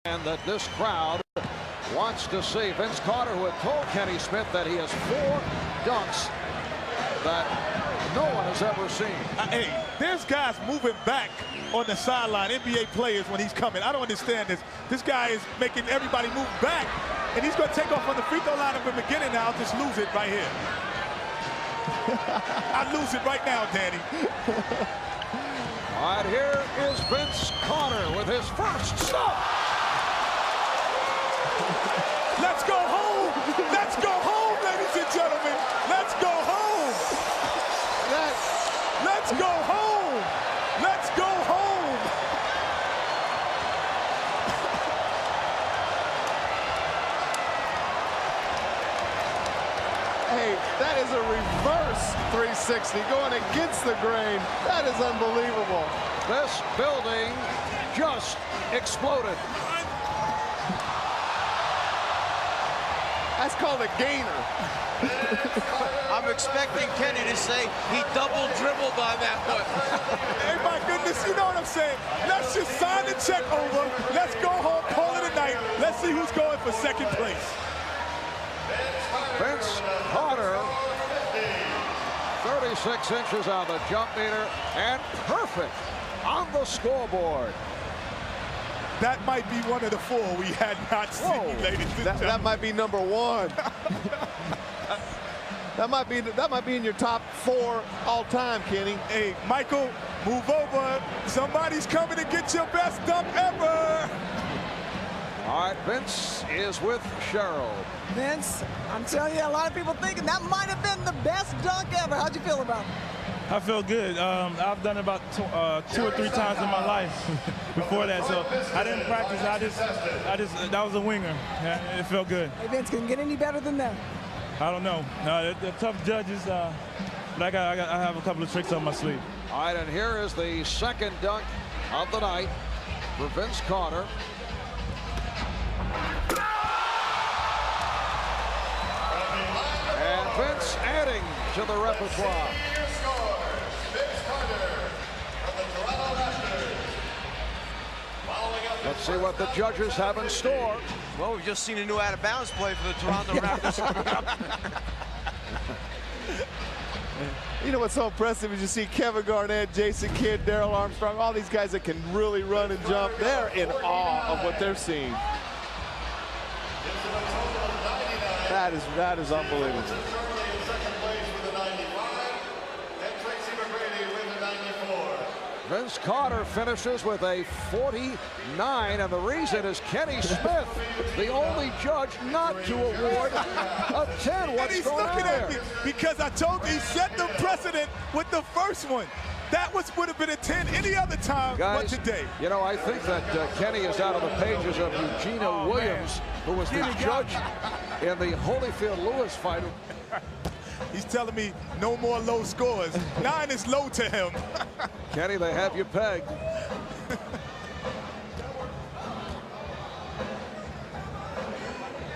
that this crowd wants to see. Vince Carter, who had told Kenny Smith that he has 4 dunks that no one has ever seen. Hey, there's guys moving back on the sideline, NBA players, when he's coming. I don't understand this. This guy is making everybody move back, and he's going to take off on the free throw line at the beginning now. I'll just lose it right here. I lose it right now, Danny. All right, here is Vince Carter with his first stop. Let's go home. Let's go home, ladies and gentlemen. Let's go home. Let's go home. Let's go home. Hey, that is a reverse 360 going against the grain. That is unbelievable. This building just exploded. That's called a gainer. I'm expecting Kenny to say he double dribbled on that one. Hey, my goodness, you know what I'm saying? Let's just sign the check over. Let's go home, call it a night. Let's see who's going for second place. Vince Carter, 36 inches on the jump meter, and perfect on the scoreboard. That might be one of the 4 we had not seen, ladies and gentlemen. That might be number 1. that might be in your top 4 all time, Kenny. Hey, Michael, move over. Somebody's coming to get your best dunk ever. All right, Vince is with Cheryl. Vince, I'm telling you, a lot of people thinking that might have been the best dunk ever. How'd you feel about it? I feel good. I've done it about 2 or 3 times in my life before that, so I didn't practice. I just that was a winger. Yeah, it felt good. Hey, Vince, can it get any better than that? I don't know. They're tough judges, but I have a couple of tricks on my sleeve. All right, and here is the second dunk of the night for Vince Carter. And Vince adding to the repertoire. Let's see what the judges have in store. Well, we've just seen a new out-of-bounds play for the Toronto Raptors. You know what's so impressive is you see Kevin Garnett, Jason Kidd, Darrell Armstrong, all these guys that can really run and jump. They're in awe of what they're seeing. That is unbelievable. Vince Carter finishes with a 49, and the reason is Kenny Smith, the only judge not to award a 10. What's and he's going looking on at there? me because I told you he set the precedent with the first one. That would have been a 10 any other time but today. You know, I think that Kenny is out of the pages of Eugenia Williams, who was the judge in the Holyfield-Lewis fight. He's telling me no more low scores. 9 is low to him. Kenny, they have you pegged.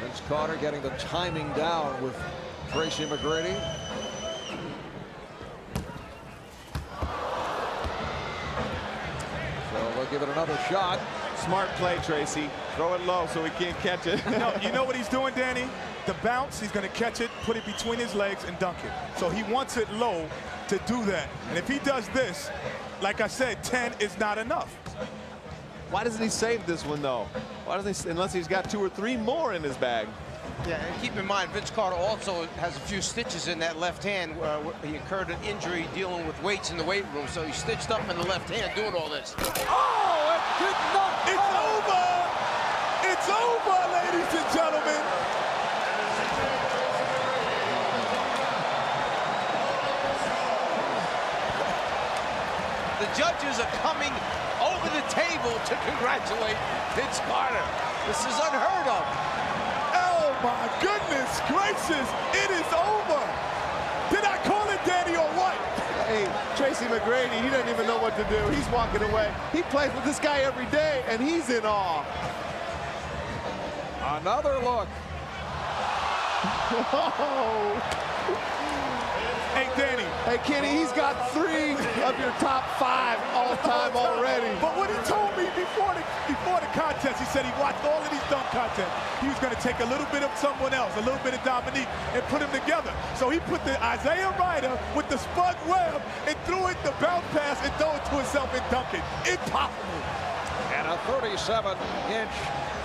Vince Carter getting the timing down with Tracy McGrady. So they'll give it another shot. Smart play, Tracy. Throw it low so he can't catch it. You know what he's doing, Danny? The bounce, he's going to catch it, put it between his legs, and dunk it. So he wants it low to do that. And if he does this, like I said, 10 is not enough. Why doesn't he save this one, though? Why doesn't he, unless he's got 2 or 3 more in his bag? Yeah, and keep in mind, Vince Carter also has a few stitches in that left hand. He incurred an injury dealing with weights in the weight room, so he stitched up in the left hand doing all this. Oh, it did not. It's over. It's over, ladies and gentlemen. The judges are coming over the table to congratulate Vince Carter. This is unheard of. Oh, my goodness gracious. It is over. Did I call it, Danny, or what? Hey, Tracy McGrady, he doesn't even know what to do. He's walking away. He plays with this guy every day, and he's in awe. Another look. Whoa. Hey, Danny. Hey, Kenny, he's got 3 of your top 5 all-time already. But what he told me before the contest, he said he watched all of these dunk contests. He was going to take a little bit of someone else, a little bit of Dominique, and put them together. So he put the Isaiah Ryder with the Spud Webb and threw it the bounce pass and threw it to himself and dunk it. Impossible. And a 37-inch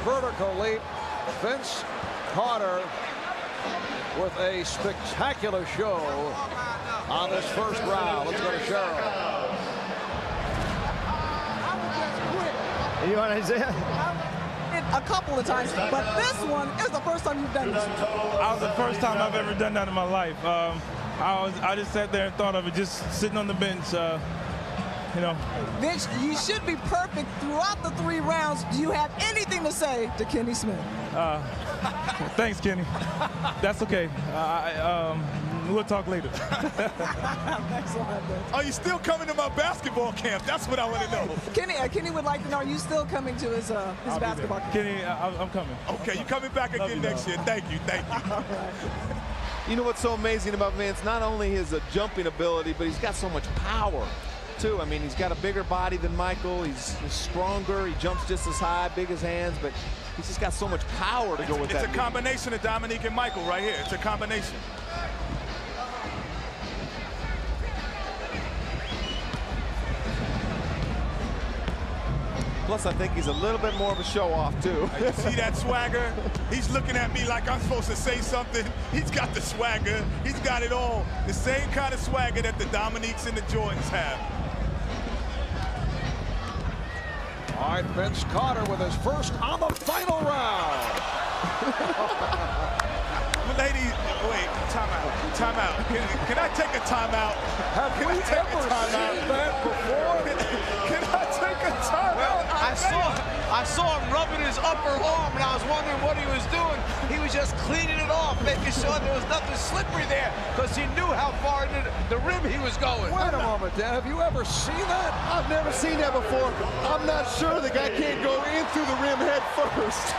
vertical leap. Vince Carter with a spectacular show on this first round. Let's go to Cheryl. You want Isaiah? A couple of times, but this one is the first time you've done this. That was the first time I've ever done that in my life. I just sat there and thought of it, just sitting on the bench. You know. Vince, you should be perfect throughout the 3 rounds. Do you have anything to say to Kenny Smith? Thanks, Kenny. That's okay. We'll talk later. Thanks a lot, Vince. Are you still coming to my basketball camp? That's what I want to know. Kenny would like to know, are you still coming to his basketball camp? Kenny, I'm coming. Okay, you coming back again next year. Thank you. You know what's so amazing about Vince? Not only his jumping ability, but he's got so much power, too. I mean, he's got a bigger body than Michael. He's stronger. He jumps just as high, big as hands, but he's just got so much power to go with that. It's a combination of Dominique and Michael right here. It's a combination. Plus, I think he's a little bit more of a show-off, too. You see that swagger? He's looking at me like I'm supposed to say something. He's got the swagger. He's got it all. The same kind of swagger that the Dominiques and the Jordans have. All right, Vince Carter with his first on the final round. Ladies, wait, timeout. Can I take a timeout? Have we ever seen that before? Can I take a timeout? Well, I saw him rubbing his upper arm, and I was wondering what he was doing. He was just cleaning it off, making sure there was nothing slippery there, because he knew how far into the rim he was going. Wait a moment, Dan. Have you ever seen that? I've never seen that before. I'm not sure the guy can't go in through the rim head first.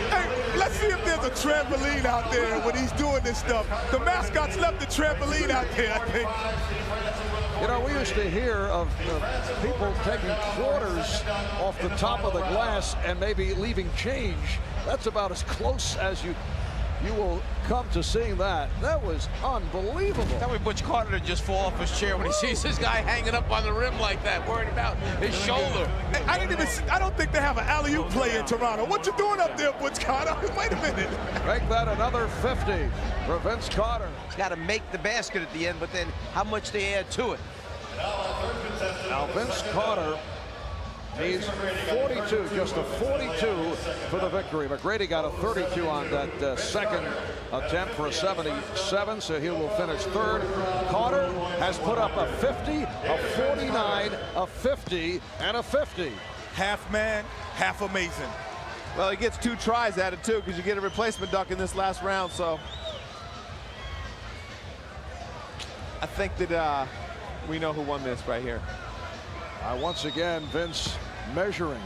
Hey, let's see if there's a trampoline out there when he's doing this stuff. The mascots left the trampoline out there, I think. You know, we used to hear of people taking quarters off the top of the glass and maybe leaving change. That's about as close as you will come to seeing that. That was unbelievable. Tell me Butch Carter to just fall off his chair when he sees this guy hanging up on the rim like that, worried about his shoulder. I don't think they have an alley-oop play in Toronto. What you doing up there, Butch Carter? Wait a minute. Make that another 50 for Vince Carter. He's got to make the basket at the end, but then how much they add to it. Now Vince Carter needs 42, just a 42 for the victory. McGrady got a 32 on that second attempt for a 77, so he will finish third. Carter has put up a 50, a 49, a 50, and a 50. Half man, half amazing. Well, he gets 2 tries at it, too, because you get a replacement dunk in this last round, so I think that we know who won this right here. Once again, Vince measuring.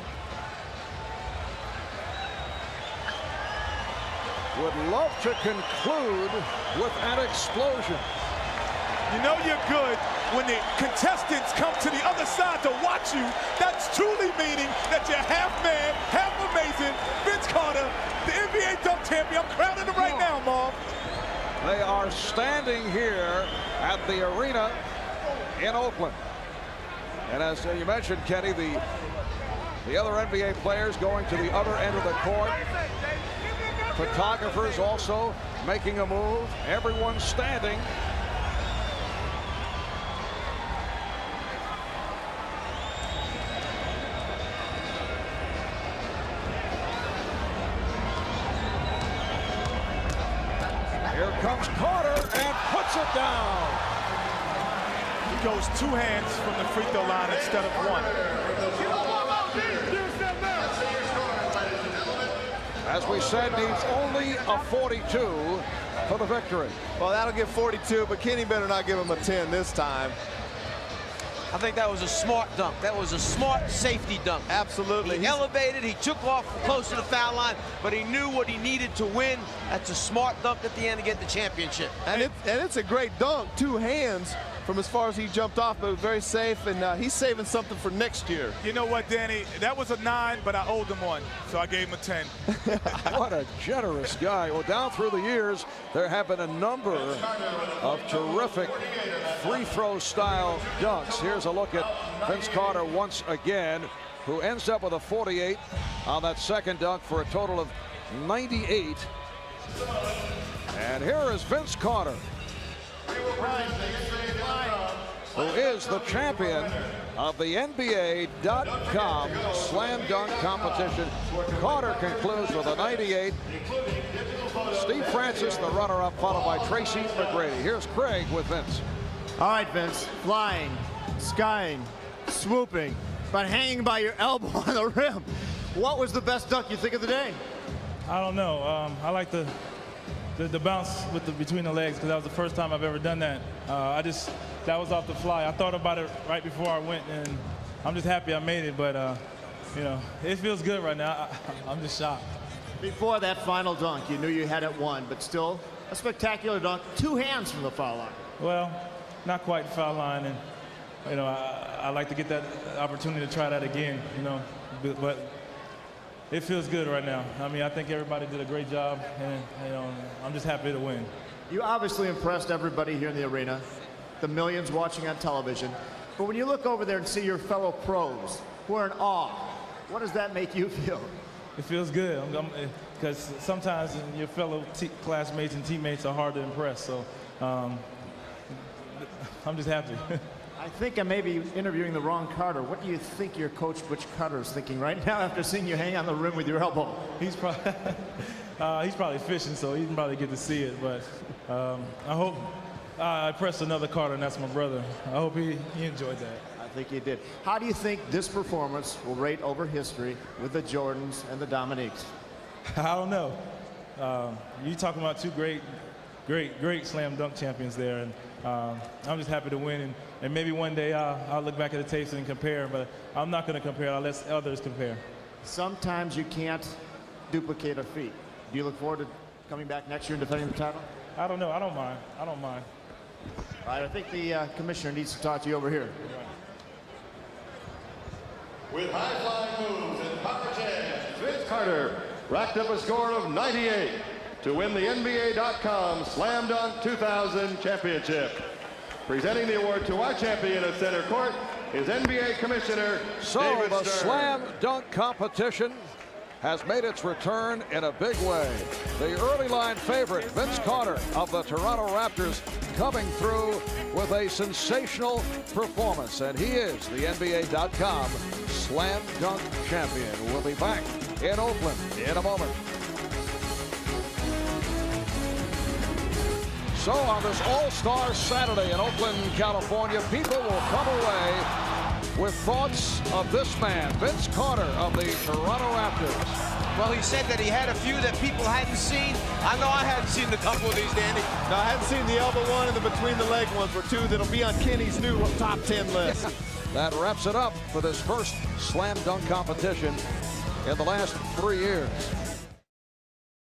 Would love to conclude with an explosion. You know you're good when the contestants come to the other side to watch you. That's truly meaning that you're half man, half amazing. Vince Carter, the NBA dunk champion. I'm crowning him right now, Mom. They are standing here at the arena in Oakland. And as you mentioned, Kenny, the other NBA players going to the other end of the court. Photographers also making a move. Everyone standing. Here comes Carter and puts it down. He goes 2 hands from the free throw line instead of 1. As we said, needs only a 42 for the victory. Well, that'll give 42, but Kenny better not give him a 10 this time. I think that was a smart dunk. That was a smart safety dunk. Absolutely. He elevated, he took off close to the foul line, but he knew what he needed to win. That's a smart dunk at the end to get the championship. And it's a great dunk, 2 hands from as far as he jumped off, but it was very safe, and he's saving something for next year. You know what, Danny? That was a 9, but I owed him 1, so I gave him a 10. What a generous guy. Well, down through the years, there have been a number of terrific free throw style dunks. Here's a look at Vince Carter once again, who ends up with a 48 on that second dunk for a total of 98. And here is Vince Carter, who is the champion of the NBA.com slam dunk competition. Carter concludes with a 98. Steve Francis, the runner-up, followed by Tracy McGrady. Here's Craig with Vince. All right, Vince. Flying, skying, swooping, but hanging by your elbow on the rim. What was the best dunk you think of the day? I don't know. I like the bounce with between the legs, because that was the first time I've ever done that. That was off the fly. I thought about it right before I went, and I'm just happy I made it. But you know, it feels good right now. I'm just shocked. Before that final dunk, you knew you had it won, but still a spectacular dunk. 2 hands from the foul line. Well, not quite the foul line, and you know, I like to get that opportunity to try that again. You know, but it feels good right now. I mean, I think everybody did a great job, and you know, I'm just happy to win. You obviously impressed everybody here in the arena, the millions watching on television. But when you look over there and see your fellow pros who are in awe, what does that make you feel? It feels good, because sometimes your fellow classmates and teammates are hard to impress. So I'm just happy. I think I may be interviewing the wrong Carter. What do you think your coach, Butch Carter, is thinking right now after seeing you hang on the rim with your elbow? He's probably fishing, so he didn't probably get to see it. But I hope I pressed another Carter, and that's my brother. I hope he enjoyed that. I think he did. How do you think this performance will rate over history with the Jordans and the Dominiques? I don't know. You talking about 2 great slam dunk champions there, and I'm just happy to win. And maybe one day I'll look back at the tapes and compare, but I'm not going to compare. I'll let others compare. Sometimes you can't duplicate a feat. Do you look forward to coming back next year and defending the title? I don't know. I don't mind. I don't mind. All right, I think the commissioner needs to talk to you over here. With high-flying moves and power jams, Vince Carter racked up a score of 98 to win the NBA.com Slam Dunk 2000 championship. Presenting the award to our champion at center court is NBA Commissioner David the Stern. slam dunk competition has made its return in a big way. The early line favorite, Vince Carter of the Toronto Raptors, coming through with a sensational performance, and he is the NBA.com slam dunk champion. We'll be back in Oakland in a moment. So on this All-Star Saturday in Oakland, California, people will come away with thoughts of this man, Vince Carter of the Toronto Raptors. Well, he said that he had a few that people hadn't seen. I know I hadn't seen a couple of these, Danny. No, I haven't seen the elbow one and the between the leg ones were 2 that'll be on Kenny's new top 10 list. That wraps it up for this first slam dunk competition in the last 3 years.